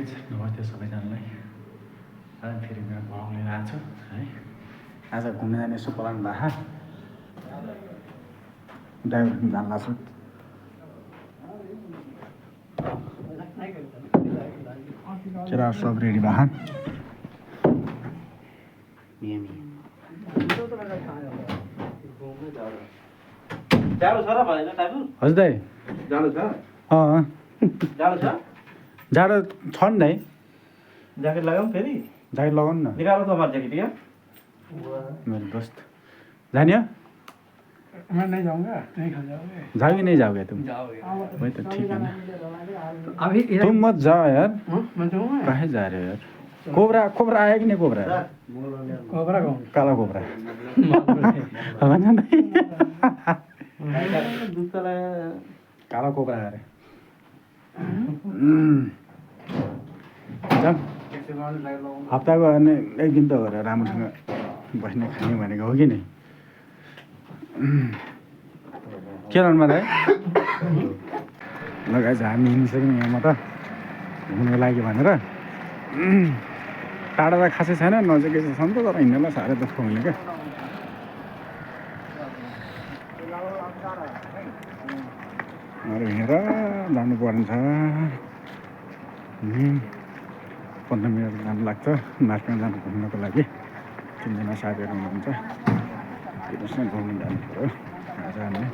Guys नमस्ते सबैजनालाई। आज फेरि मेरो भ्लग लिएर आएको छु है। आज घुम्न जाने यसो प्लान भए ड्राइभर जान लाग्छु। केटाहरू सब रेडी भए हजुर दाइ जाडो छ नि दाइ। ज्याकेट लगाऊँ फेरि ज्याकेट लगाउनु न। निकालो तुम्हारा जैकेट क्या मेरे दोस्त जानिए मैं नहीं जाऊंगा, नहीं खा जाओगे। जाओगे नहीं जाओगे तुम? जाओगे। वही तो ठीक है ना। अभी तुम मत जाओ यार। मैं जाऊंगा। कहाँ जा रहे हो यार? कोबरा कोबरा आया कि नहीं कोबरा? कोबरा कौन? काला कोबरा। काला कोबरा आ रहे। हप्ताको अनि एक दिन त हो र राम्रोसँग बस्ने खाने भनेको हो कि नै। के रहनुमा दाइ? लगाएछ हामी हिँडिसक्यौँ यहाँमा त घुम्नुको लागि भनेर। टाढा त खासै छैन, नजिकै छ नि त, तर हिँड्नलाई साह्रै दुःख हुने क्या। हिँडेर जानु पर्छ। 15 मिनट जानु लाग्छ मार्केटमा जानु घुम्नको लागि। 3 जना साथीहरू हुनुहुन्छ, तिनीहरूसँग घुम्नु जानु पऱ्यो आज हामी।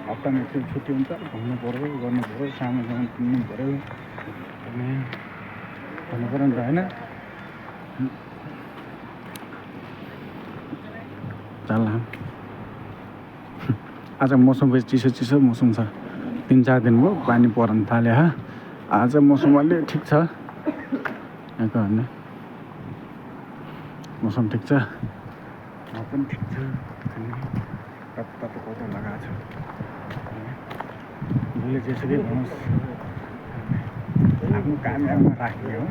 हप्तामा एकखेल छुट्टी हुन्छ, घुम्नु पऱ्यो, गर्नु पऱ्यो, सामान किन्नु पऱ्यो, भन्नु पऱ्यो नि त होइन। चल आज मौसम पनि चिसो चिसो मौसम छ। 3-4 दिन भयो पानी पर्न थाल्यो। आज मौसम अलि ठिक छ, यहाँको होइन मौसम ठिक छ, पनि ठिक छ। तातो कता लगाएको छ जसले जेसुकै भनोस् आफ्नो काममा राख्ने हो।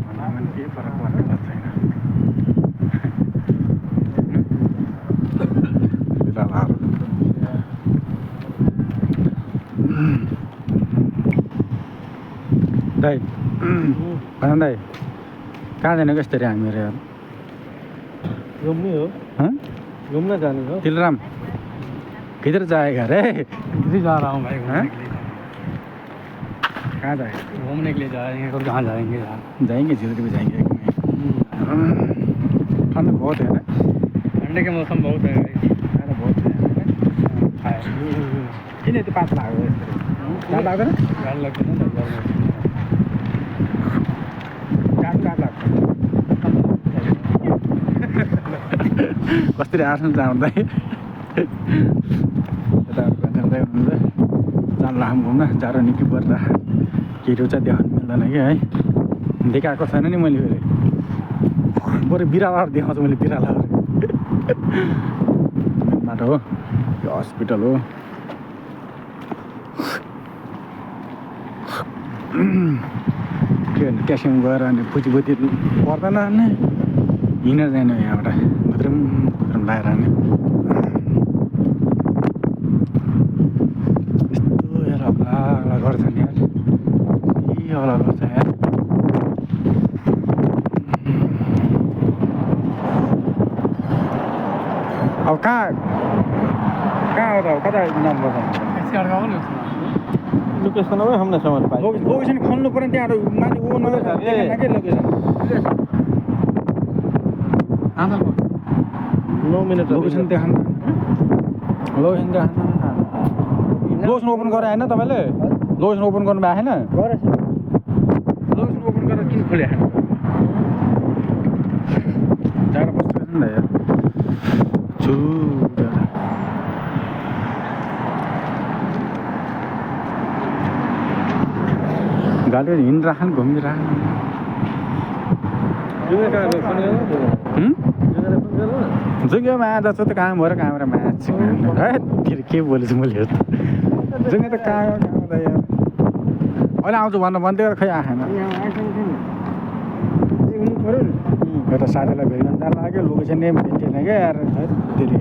भन्दा पनि केही फरक पर्ने बात छैन। दाइ भन दाइ, कहाँ जाने को यस्तरी हामीहरू यार? घूमने हो? हाँ? घूमना जाने हो? दिलराम किधर जाएगा रे? इधर जा रहा हूँ भाई घूमने के लिए। कहाँ जाएगा? घूमने के लिए जाएंगे, और कहाँ जाएंगे यार? जाएंगे जिधर भी जाएंगे। ठंड बहुत है ना? ठंडे के मौसम बहुत है भाई। ठंड बहुत है। किन यति पात लाग्यो यस्तरी? जाड लाग्दैन? डर लगता है ना डर जाड लाग्छ। कसरी आसन जाँदा जान्ला हम घुम्न। जाडो निकै पर्दा केटीहरू चाहिँ देखाउनु मिल्दैन कि है। देखाएको छैन नि मैले फेरि, बरु बिरालाहरू देखाउँछु मैले। बिरालाहरू बाटो हो यो, हस्पिटल हो। के भन्ने ट्याक्सीमा गएर अनि पुची पर्दैन नि, हिँडेर जाने यहाँबाट भुत्रुम लगाएर नि। यस्तो यार हल्ला गर्छ नि यार, के हल्ला गर्छ यार। अब कहाँ हो त? कता जानुपर्छ? कैसे अड़काओ ना उसमें? लोकेशन हो हमने समझ पाए। लोकेसन खोल्नु पऱ्यो त्यहाँ माथि। वो नभए के लोकेसन? 9 मिनट लोकेसन देखाउनु। लोकेसन देखाउनु। लोकेसन ओपन गरेर आएन तपाईँले? लोकेसन ओपन गर्नु भएको छैन? लोकेसन ओपन गरेर किन खोले आएन? जाडो बस्नु नि त यार। गाडी हिँडिराख्नु घुमिराख्नु। जुङ्गेमा आँदा छ त कहाँ भएर कहाँबाट माछा है। फेरि के बोलेछु मैले? जुङ्गे त कहाँ हुँदा यार। अहिले आउँछु भन्नु भन्दै खै आएन। एउटा साथीलाई भेट्न जान लाग्यो, लोकेसन नै भेटिएन क्या यार। त्यसले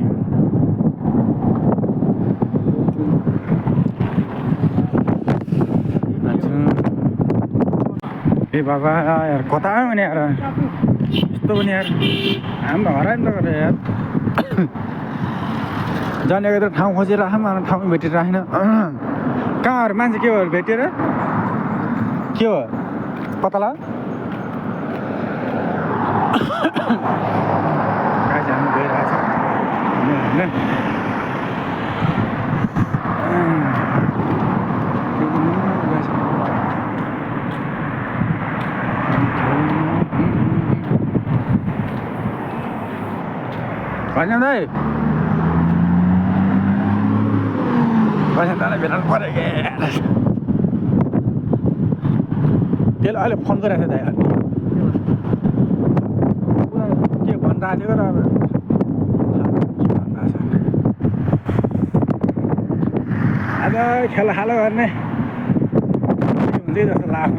ए बाबा यार कता आयो भने यार यस्तो पनि यार हाम्रो हरायो नि त गरेर यार जानेको त ठाउँ खोजेर आमा ठाउँ भेटिरहेन कहाँहरू मान्छे के भयो भेटेर के हो पत्ता लाग्यो हामी गइरहेछ होइन दाइ दाइलाई भेट्नु पऱ्यो कि त्यसले अहिले फोन गरिरहेको थियो दाइ के भनिरहेको थियो र अब आज खेला खालो गर्ने हुन्छ जस्तो लाग्छ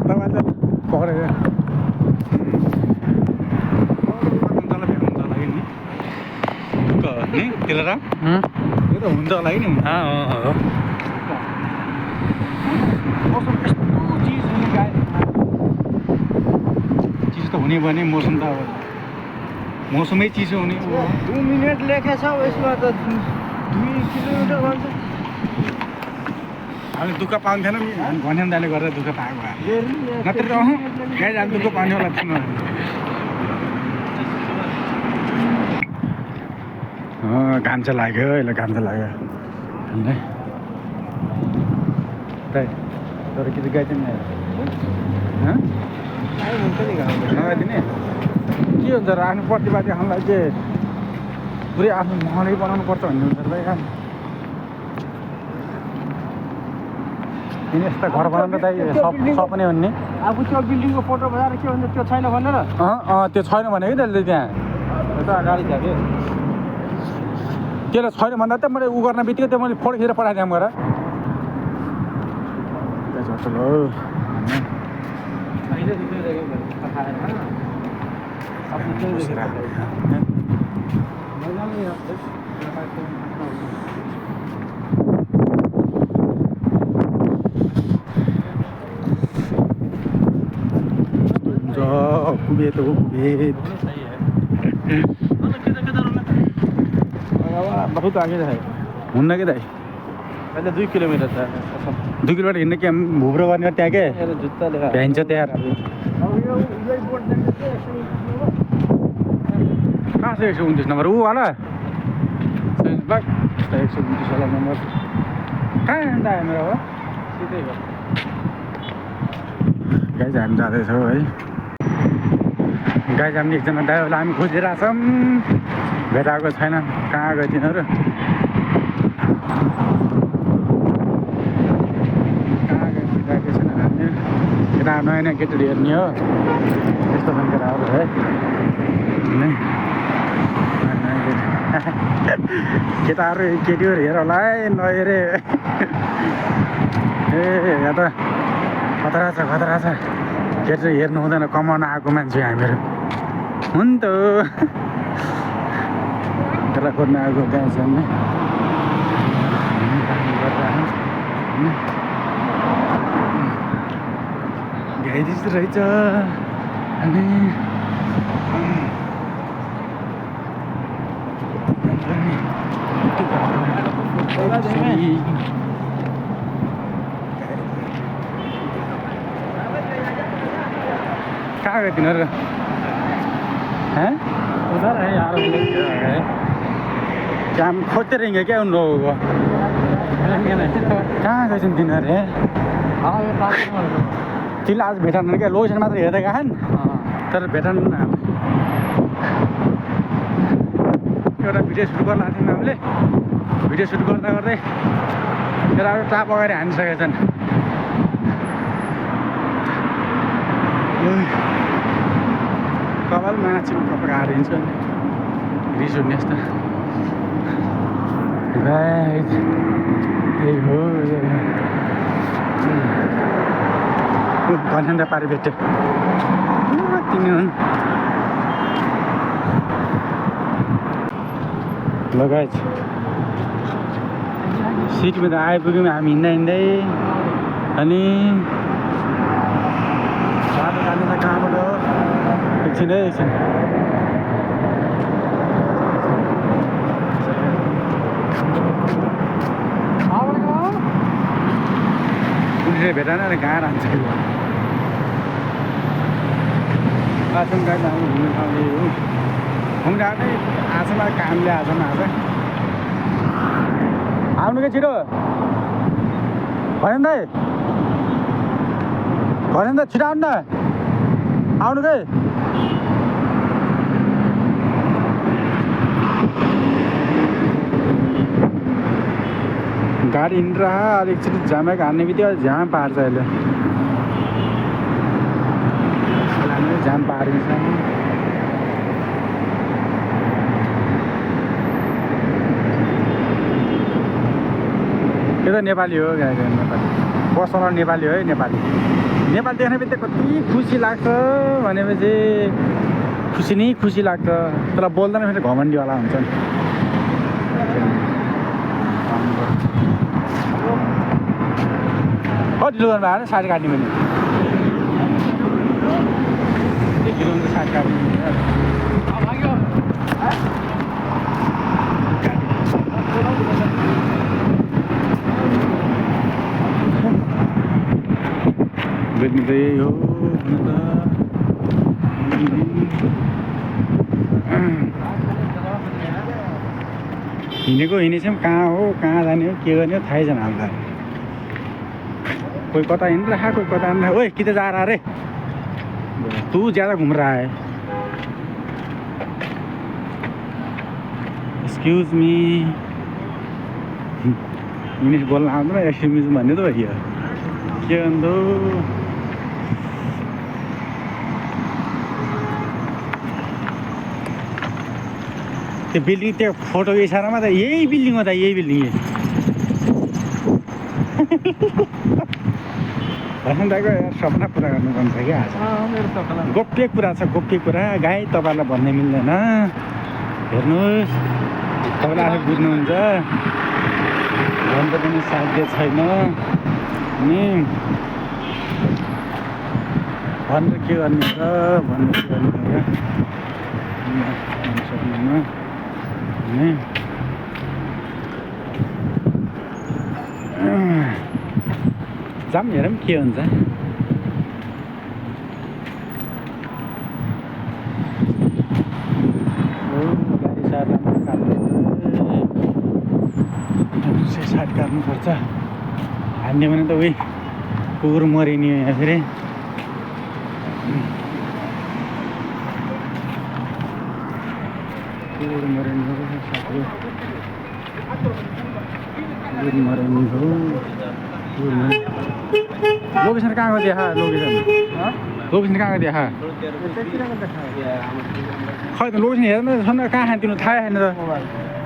तपाईँ त पक्रेको नि त्यसले र यो त हुन्छ होला कि नि मौसम यस्तो चिज हुने चिज त हुने भने मौसम त अब मौसमै चिसो हुने 2 मिनट लेखेछ यसमा त 2 किलोमिटर भन्छ हामी दुःख पाउँथेनौँ नि हामी भन्यौँ दाइले गरेर दुःख पाएको भए नत्र त गाई हामी दुःख पाउने होला थिएन घाम चाहिँ लाग्यो यसलाई घाम चाहिँ लाग्यो तर कि गाई चाहिँ हुन्छ नि घाम नगाइदिने के हुन्छ र आफ्नो प्रतिवादी खानलाई के पुरै आफ्नो महलै बनाउनु पर्छ भन्ने हुन्छ र काम यस्ता घर बनाउनु त सपनै हुने अब त्यो बिल्डिङको फोटो बनाएर के भन्छ त्यो छैन भनेर त्यो छैन भनेको त्यसले त्यहाँ यता अगाडि छ कि त्यसलाई छैन भन्दा त मैले उ गर्न बित्तिकै त्यो मैले फोटो खिचेर पठाइदिएँ गएर कुबेत हो कुबेत बहुत आगे है हुन्न कि दाइ अहिले 2 किलोमिटर छ 2 किलोमिटर हिँड्ने के भुब्रो गर्ने त्यहाँ के जुत्ता लिएर भ्याइन्छ त्यहाँ कहाँ छ 129 नम्बर ऊ वाला 129 वाला नम्बर कहाँ अन्त आयो मेरो हो सिधै हो गाई चाहिँ हामी जाँदैछौँ है गाई चाहिँ एकजना ड्राइभरलाई हामी खोजिरहेछौँ भेटाएको छैन कहाँ गयो तिनीहरू कहाँ गयो भेटाएको छैन हामी केटा नयाँ नयाँ केटीहरू हेर्ने हो यस्तो छन् केटाहरू है केटाहरू केटीहरू हेर होला है नहेरे ए यहाँ त खतरा छ केटी हेर्नु हुँदैन कमाउन आएको मान्छे हामीहरू हो नि त त्यसलाई खोज्न आएको त्यहाँ छ नि भ्याइदिस रहेछ अनि कहाँ गयो तिनीहरू उधर है यार काम खोज्दै रहेछ क्या उन लोगों कहाँ गएछन् तिनीहरू तिमीले आज भेटाउनु क्या लोकेसन मात्र हेर्दै गएछन् तर भेटाउनु एउटा भिडियो सुट गर्न लाग्थ्यौँ हामीले भिडियो सुट गर्दा गर्दै केटाहरू टाप अगाडि हानिसकेका छन् कपाल माछिको कपाल हारिन्छ रिस उठ्ने यस्तो यही हो भन्दा पारि भेट्यो तिमी हुन् लगाएछ सिटमा त आइपुग्यौँ हामी हिँड्दै अनि बाटो जाने त कहाँबाट हो एकछिन है एकछिन पुलिसले भेटाएन अनि कहाँ रान्छ आजम गाडी हामी घुम्नु ठाउँले हो घुम्नु आएकै आजमा कामले आजमा आज आउनु के छिटो भएन दाइ भएन त छिटो आउनु न आउनु के गाडी हिँडिरह अलिक एकचोटि जामेको हान्ने बित्तिकै जाम पार्छ अहिले जाम पारिन्छ यो त नेपाली हो गाडी नेपाली बसमा नेपाली हो है नेपाली नेपाली देख्ने बित्तिकै कति खुसी लाग्छ भनेपछि खुसी नै खुसी लाग्छ तर बोल्दैन फेरि घमण्डीवाला हुन्छ नि कति ढिलो गर्नु भएको साडी काट्ने पनि किलोमिटर साडी काट्ने बेच्नु त यही हो हिँडेको हिँडेछौँ कहाँ हो कहाँ जाने हो के गर्ने हो थाहै छैन हामीलाई कोई कता हिँड रहा कोई कता हिँड रहा ओए किधर जा रहा रे तू ज़्यादा घूम रहा है एक्सक्यूज मी इंग्लिश बोल्न आउँदैन एक्सक्यूज भन्ने त भइयो के भन्नु त्यो बिल्डिङ त्यो फोटोको इसारामा त यही बिल्डिङ हो त यही बिल्डिङ दाइको सपना पुरा गर्नुपर्छ क्या आज गोप्य कुरा छ गोप्य कुरा गाई तपाईँहरूलाई भन्ने मिल्दैन हेर्नुहोस् तपाईँले आफै बुझ्नुहुन्छ भन्नु पनि साध्य छैन अनि भन्नु के गर्ने छ भन्नु के गर्ने सक्नुहुन्न अनि जाम हेरौँ के हुन्छ साट काट्नुपर्छ हान्ने भने त उही कुकुर मरिने यहाँ फेरि कुकुर मरिने हो साथी कुकुर मरिने हो लोकेसन कहाँ को देखा लोकेसन कहाँ को देखा खै त लोकेसन हेर्नु छ कहाँ खानु थाहा छैन त